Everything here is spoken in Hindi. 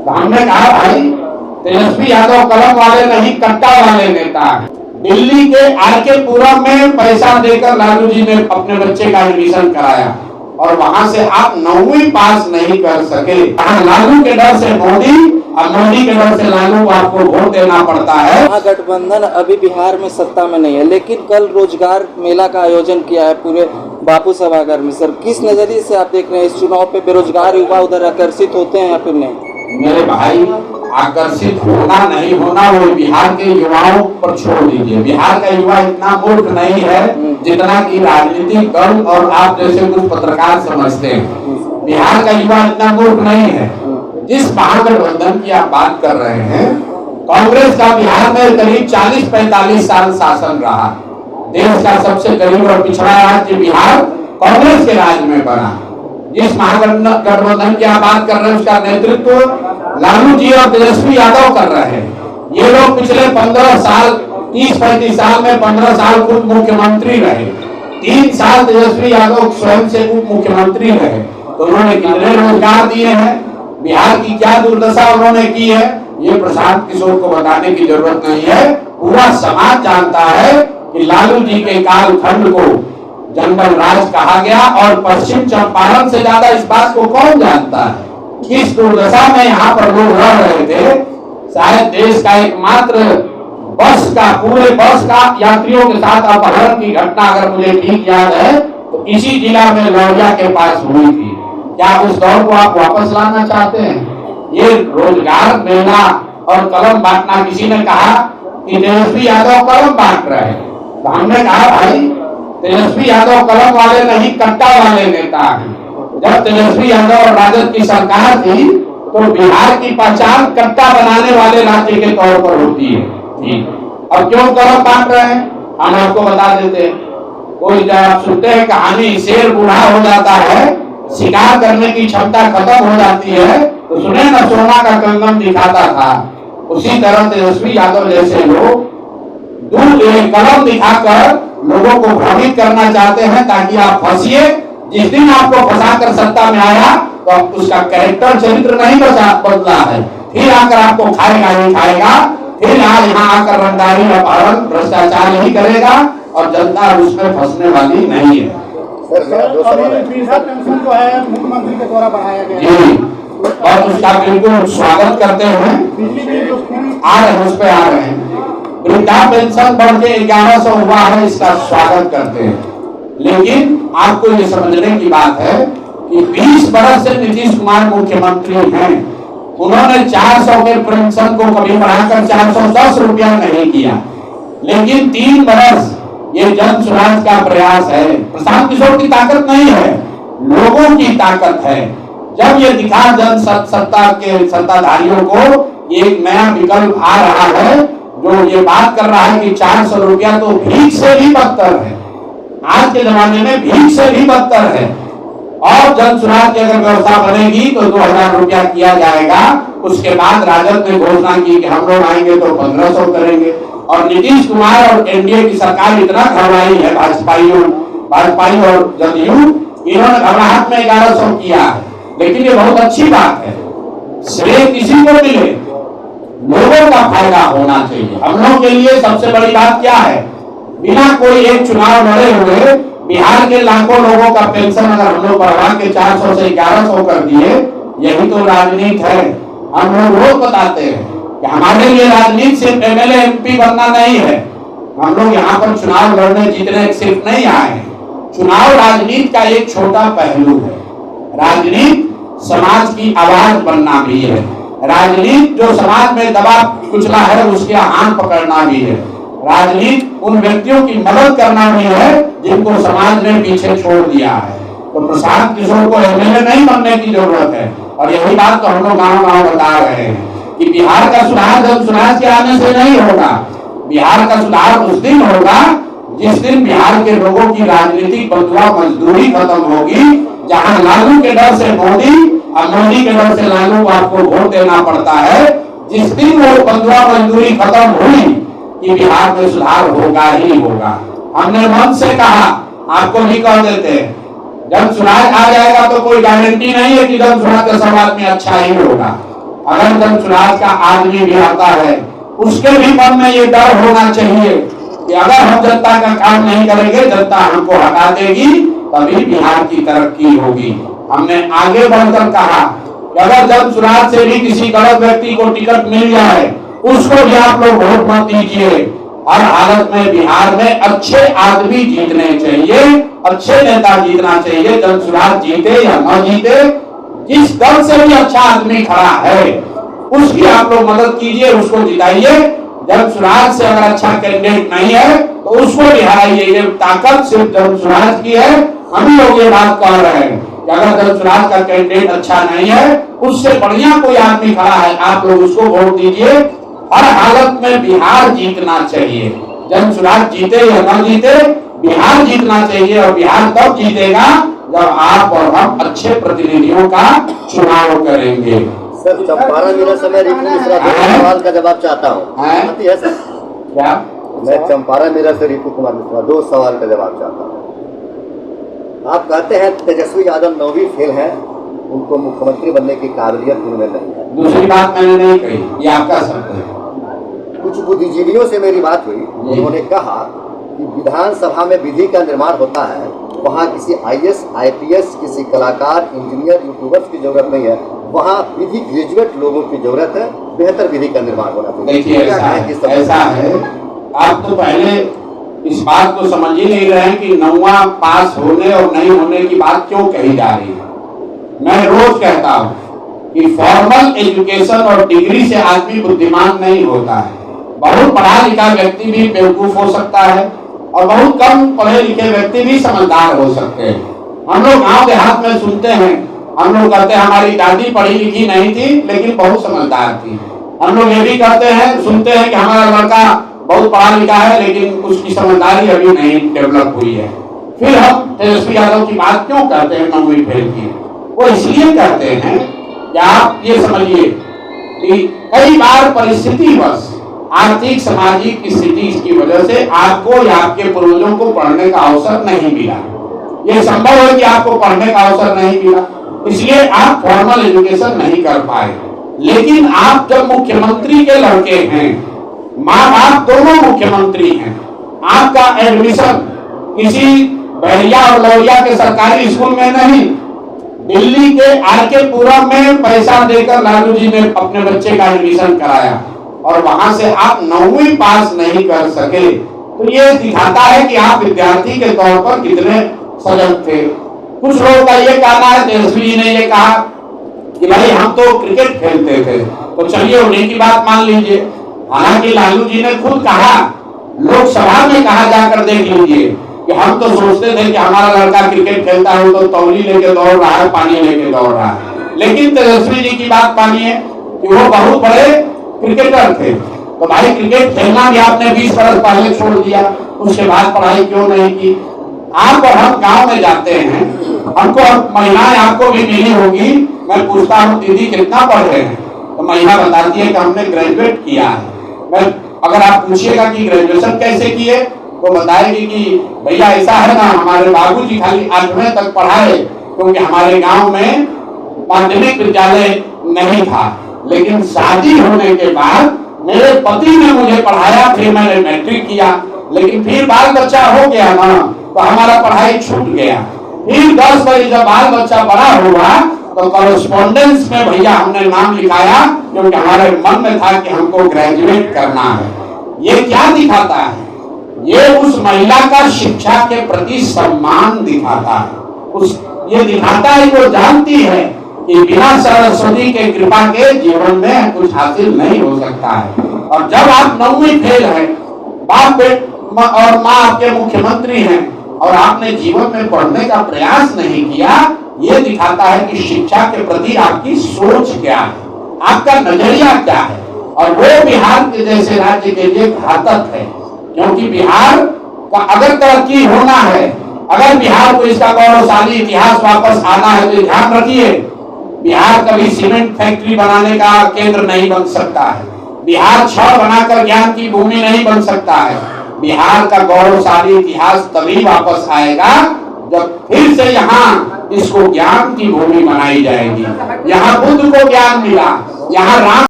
तो हमने कहा भाई तेजस्वी यादव कलम वाले नहीं कट्टा वाले नेता हैं। दिल्ली के आरके पुरम में पैसा देकर लालू जी ने अपने बच्चे का एडमिशन कराया और वहां से आप 9वीं पास नहीं कर सके। लालू के डर से मोदी और मोदी के डर से लालू को आपको वोट देना पड़ता है। महागठबंधन अभी बिहार में सत्ता में नहीं है, लेकिन कल रोजगार मेला का आयोजन किया है पूरे बापू सभागार में। सर, किस नजरिए से आप देख रहे हैं इस चुनाव पे? बेरोजगार युवा उधर आकर्षित होते हैं या फिर नहीं? मेरे भाई, आकर्षित होना नहीं होना वो बिहार के युवाओं पर छोड़ दीजिए। बिहार का युवा इतना मूर्ख नहीं है जितना कि राजनीतिक दल और आप जैसे कुछ पत्रकार समझते हैं। बिहार का युवा इतना मूर्ख नहीं है। जिस महागठबंधन की आप बात कर रहे हैं, कांग्रेस का बिहार में करीब 40-45 साल शासन रहा। देश का सबसे गरीब और पिछड़ा राज्य बिहार कांग्रेस के राज में बना। जिस महागठबंधन की आप बात कर रहे हैं उसका नेतृत्व लालू जी और तेजस्वी यादव कर रहे हैं। ये लोग पिछले 15 साल 30-35 साल में 15 साल खुद मुख्यमंत्री रहे। 3 साल तेजस्वी यादव स्वयं से उप मुख्यमंत्री रहे। तो उन्होंने कितने रोजगार दिए हैं, बिहार की क्या दुर्दशा उन्होंने की है, ये प्रशांत किशोर को बताने की जरूरत नहीं है। पूरा समाज जानता है कि लालू जी के कालखंड को जंगल राज कहा गया और पश्चिम चंपारण से ज्यादा इस बात को कौन जानता है। किस दुर्दशा में यहाँ पर लोग रह रहे थे। शायद देश का एकमात्र बस का पूरे बस का यात्रियों के साथ अपहरण की घटना अगर मुझे ठीक याद है तो इसी जिला में लौरिया के पास हुई थी। क्या उस दौर को आप वापस लाना चाहते हैं? ये रोजगार मेला और कलम बांटना, किसी ने कहा कि तेजस्वी यादव कलम बांट रहे हैं, तो हमने कहा भाई तेजस्वी यादव कलम वाले नहीं कट्टा वाले नेता हैं। जब तेजस्वी यादव और राजद की सरकार थी तो बिहार की पहचान कट्टा बनाने वाले राज्य के तौर पर होती है। अब क्यों कलम बांट रहे हैं हम आपको बता देते हैं। कोई जब आप सुनते हैं कहानी, शेर बूढ़ा हो जाता है, शिकार करने की क्षमता खत्म हो जाती है, तो सुने ना सोना का कंगन दिखाता था। उसी तरह तेजस्वी यादव जैसे लोग कलम दिखाकर लोगों को भ्रमित करना चाहते हैं ताकि आप फंसिए। जिस दिन आपको फंसाकर सत्ता में आया तो अब उसका कैरेक्टर चरित्र नहीं बदला है, फिर आकर आपको खाएगा ही खाएगा। फिर यहाँ आकर रंगदारी अपहरण भ्रष्टाचार नहीं करेगा और जनता उसमें फंसने वाली नहीं है। पेंशन जो है मुख्यमंत्री के द्वारा बढ़ाया गया जी, और उसका बिल्कुल स्वागत करते हैं। आ रहे हैं, उस पर आ रहे हैं। वृद्धा पेंशन बढ़ के 1100 हुआ है, इसका स्वागत करते हैं। लेकिन आपको ये समझने की बात है कि 20 बरस से नीतीश कुमार मुख्यमंत्री हैं। उन्होंने 400 के पेंशन को कभी बढ़ाकर 410 रुपया नहीं किया। लेकिन 3 बरस ये जन स्वराज का प्रयास है। प्रशांत किशोर की ताकत नहीं है, लोगों की ताकत है। जब ये दिखा जन सत्ता के सत्ताधारियों को एक नया विकल्प आ रहा है जो ये बात कर रहा है कि 400 रुपया तो भीख से भी बदतर है। आज के जमाने में भीख से भी बदतर है। और जन सुराज की अगर व्यवस्था बनेगी तो 2000 रुपया किया जाएगा। उसके बाद राजद ने घोषणा की कि हम लोग आएंगे तो 1500 करेंगे। और नीतीश कुमार और एनडीए की सरकार इतना घबराई है, भाजपाई और जदयू, इन्होंने घबराहट में 1100 किया है। लेकिन ये बहुत अच्छी बात है। श्रेय किसी को मिले, लोगों का फायदा होना चाहिए। हम लोगों के लिए सबसे बड़ी बात क्या है? बिना कोई एक चुनाव लड़े हुए बिहार के लाखों लोगों का पेंशन अगर हम लोग बढ़ा के 400 से 1100 कर दिए, यही तो राजनीति है। हम लोग रोज बताते हैं कि हमारे लिए राजनीति सिर्फ एमएलए एमपी बनना नहीं है। हम लोग यहाँ पर चुनाव लड़ने जीतने सिर्फ नहीं आए हैं। चुनाव राजनीति का एक छोटा पहलू है। राजनीति समाज की आवाज बनना भी है। राजनीति जो समाज में दबा कुचला है उसके हाथ पकड़ना भी है। राजनीति उन व्यक्तियों की मदद करना भी है जिनको समाज ने पीछे छोड़ दिया है। तो प्रशांत किशोर को एमएलए नहीं बनने की जरूरत है। और यही बात तो हम लोग गाँव बता रहे हैं कि बिहार का सुधार जन सुराज के आने से नहीं होगा। बिहार का सुधार उस दिन होगा जिस दिन बिहार के लोगों की राजनीतिक बंधुआ मजदूरी खत्म होगी। जहां लालू के डर से मोदी और मोदी के डर से लालू को आपको वोट देना पड़ता है। जिस दिन वो बंधुआ मजदूरी खत्म हुई कि बिहार में सुधार होगा ही होगा। हमने मन से कहा, आपको भी कह देते हैं, जन सुराज आ जाएगा तो कोई गारंटी नहीं है कि जन सुराज का सब आदमी अच्छा ही होगा। अगर जनसुराज का आदमी भी आता है उसके भी मन में ये डर होना चाहिए कि अगर हम जनता का काम नहीं करेंगे, जनता हमको हटा देगी, तभी बिहार की तरक्की होगी। हमने आगे बढ़कर कहा कि अगर जनसुराज से भी किसी गलत व्यक्ति को टिकट मिल जाए उसको भी आप लोग वोट मत दीजिए। हर हालत में बिहार में अच्छे आदमी जीतने चाहिए, अच्छे नेता जीतना चाहिए। जनसुराज जीते या न जीते, जिस दल से भी अच्छा आदमी खड़ा है उसकी आप लोग मदद कीजिए, उसको जिताइए। जनसुराज से अगर अच्छा कैंडिडेट नहीं है तो उसको भी हराइए। ये ताकत सिर्फ जनसुराज की है। हम लोग ये बात कह रहे हैं कि अगर जनसुराज का कैंडिडेट अच्छा नहीं है, उससे बढ़िया कोई आदमी खड़ा है, आप लोग उसको वोट दीजिए। हर हालत में बिहार जीतना चाहिए। जनसुराज जीते या न जीते, बिहार जीतना चाहिए। और बिहार तब जीतेगा जब आप और हम अच्छे प्रतिनिधियों का चुनाव करेंगे। सर, चंपारण मेरा समय रिपु मिश्रा दो सवाल का जवाब चाहता हूँ। है सर? क्या? मैं चंपारण मेरा से रिपु कुमार मिश्रा दो सवाल का जवाब चाहता हूँ। आप कहते हैं तेजस्वी यादव 9वीं फेल है, उनको मुख्यमंत्री बनने की काबिलियत उनमें नहीं है। दूसरी बात मैंने नहीं कही, ये आपका शब्द है। कुछ बुद्धिजीवियों से मेरी बात हुई, उन्होंने कहा कि विधानसभा में विधि का निर्माण होता है, वहाँ किसी IAS, IPS, किसी कलाकार, इंजीनियर, यूट्यूबर्स की जरूरत नहीं है, वहाँ विधि ग्रेजुएट लोगों की जरूरत है। बेहतर विधि का निर्माण होना चाहिए। देखिए ऐसा है, आप तो पहले इस बात को समझ ही नहीं रहे हैं कि 9वां पास होने और नहीं होने की बात क्यों कही जा रही है। मैं रोज कहता हूँ कि फॉर्मल एजुकेशन और डिग्री से आदमी बुद्धिमान नहीं होता है। बहुत पढ़ा लिखा व्यक्ति भी बेवकूफ हो सकता है और बहुत कम पढ़े लिखे व्यक्ति भी समझदार हो सकते हैं। हम लोग गांव देहात में सुनते हैं, हम लोग कहते हैं हमारी दादी पढ़ी लिखी नहीं थी लेकिन बहुत समझदार थी। हम लोग ये भी कहते हैं, सुनते हैं कि हमारा लड़का बहुत पढ़ा लिखा है लेकिन उसकी समझदारी अभी नहीं डेवलप हुई है। फिर हम तेजस्वी यादव की बात क्यों करते हैं 9वीं फेल की? वो इसलिए करते हैं कि आप ये समझिए कि कई बार परिस्थिति बस आर्थिक सामाजिक स्थिति की वजह से आपको या आपके पूर्वजों को पढ़ने का अवसर नहीं मिला। ये संभव है कि आपको पढ़ने का अवसर नहीं मिला, इसलिए आप फॉर्मल एजुकेशन नहीं कर पाए। लेकिन आप जब मुख्यमंत्री के लड़के हैं, माँ बाप दोनों मुख्यमंत्री हैं, आपका एडमिशन किसी बहरिया और लौरिया के सरकारी स्कूल में नहीं, दिल्ली के RK पुरम में पैसा देकर लालू जी ने अपने बच्चे का एडमिशन कराया और वहां से आप 9वीं पास नहीं कर सके, तो ये दिखाता है कि आप विद्यार्थी के तौर पर कितने सजग थे। कुछ लोगों का ये कहना है, तेजस्वी जी ने ये कहा कि भाई हम तो क्रिकेट खेलते थे, तो चलिए उन्हीं की बात मान लीजिए। हालांकि लालू जी ने खुद कहा, लोकसभा में कहा, जाकर देख लीजिए कि हम तो सोचते थे कि हमारा लड़का क्रिकेट खेलता है तो तौली लेके दौड़ रहा है, पानी लेके दौड़ रहा है। लेकिन तेजस्वी जी की बात मानिए कि वो बहुत बड़े क्रिकेटर थे, तो भाई क्रिकेट खेलना भी आपने 20 बरस पहले छोड़ दिया, उसके बाद पढ़ाई क्यों नहीं की? आप और हम गांव में जाते हैं, हमको महिलाएं आपको भी मिली होगी, मैं पूछता हूँ दीदी कितना पढ़े हैं, तो महिला बताती है कि हमने ग्रेजुएट किया है। मैं अगर आप पूछिएगा कि ग्रेजुएशन कैसे किए तो बताएगी कि भैया ऐसा है ना, हमारे बाबूजी खाली 8वीं तक पढ़ाए क्योंकि हमारे गांव में माध्यमिक विद्यालय नहीं था, लेकिन शादी होने के बाद मेरे पति ने मुझे पढ़ाया, फिर मैंने मैट्रिक किया, लेकिन फिर बाल बच्चा हो गया ना तो हमारा पढ़ाई छूट गया। फिर 10 बजे जब बाल बच्चा बड़ा हुआ तो कॉरेस्पॉन्डेंस में भैया हमने नाम लिखाया क्योंकि हमारे मन में था कि हमको ग्रेजुएट करना है। ये क्या दिखाता है? ये उस महिला का शिक्षा के प्रति सम्मान दिखाता है। ये दिखाता है वो जानती है कि बिना सरस्वती के कृपा के जीवन में कुछ हासिल नहीं हो सकता है। और जब आप 9वीं फेल है, बाप और माँ आपके मुख्यमंत्री हैं और आपने जीवन में पढ़ने का प्रयास नहीं किया, ये दिखाता है कि शिक्षा के प्रति आपकी सोच क्या है, आपका नजरिया क्या है। और वो बिहार के जैसे राज्य के लिए घातक है, क्योंकि बिहार का अगर तरक्की होना है, अगर बिहार को इसका गौरवशाली इतिहास वापस आना है तो ध्यान रखिए, बिहार कभी सीमेंट फैक्ट्री बनाने का केंद्र नहीं बन सकता है, बिहार छड़ बनाकर ज्ञान की भूमि नहीं बन सकता है। बिहार का गौरवशाली इतिहास तभी वापस आएगा जब फिर से यहाँ इसको ज्ञान की भूमि बनाई जाएगी। यहाँ बुद्ध को ज्ञान मिला, यहाँ राम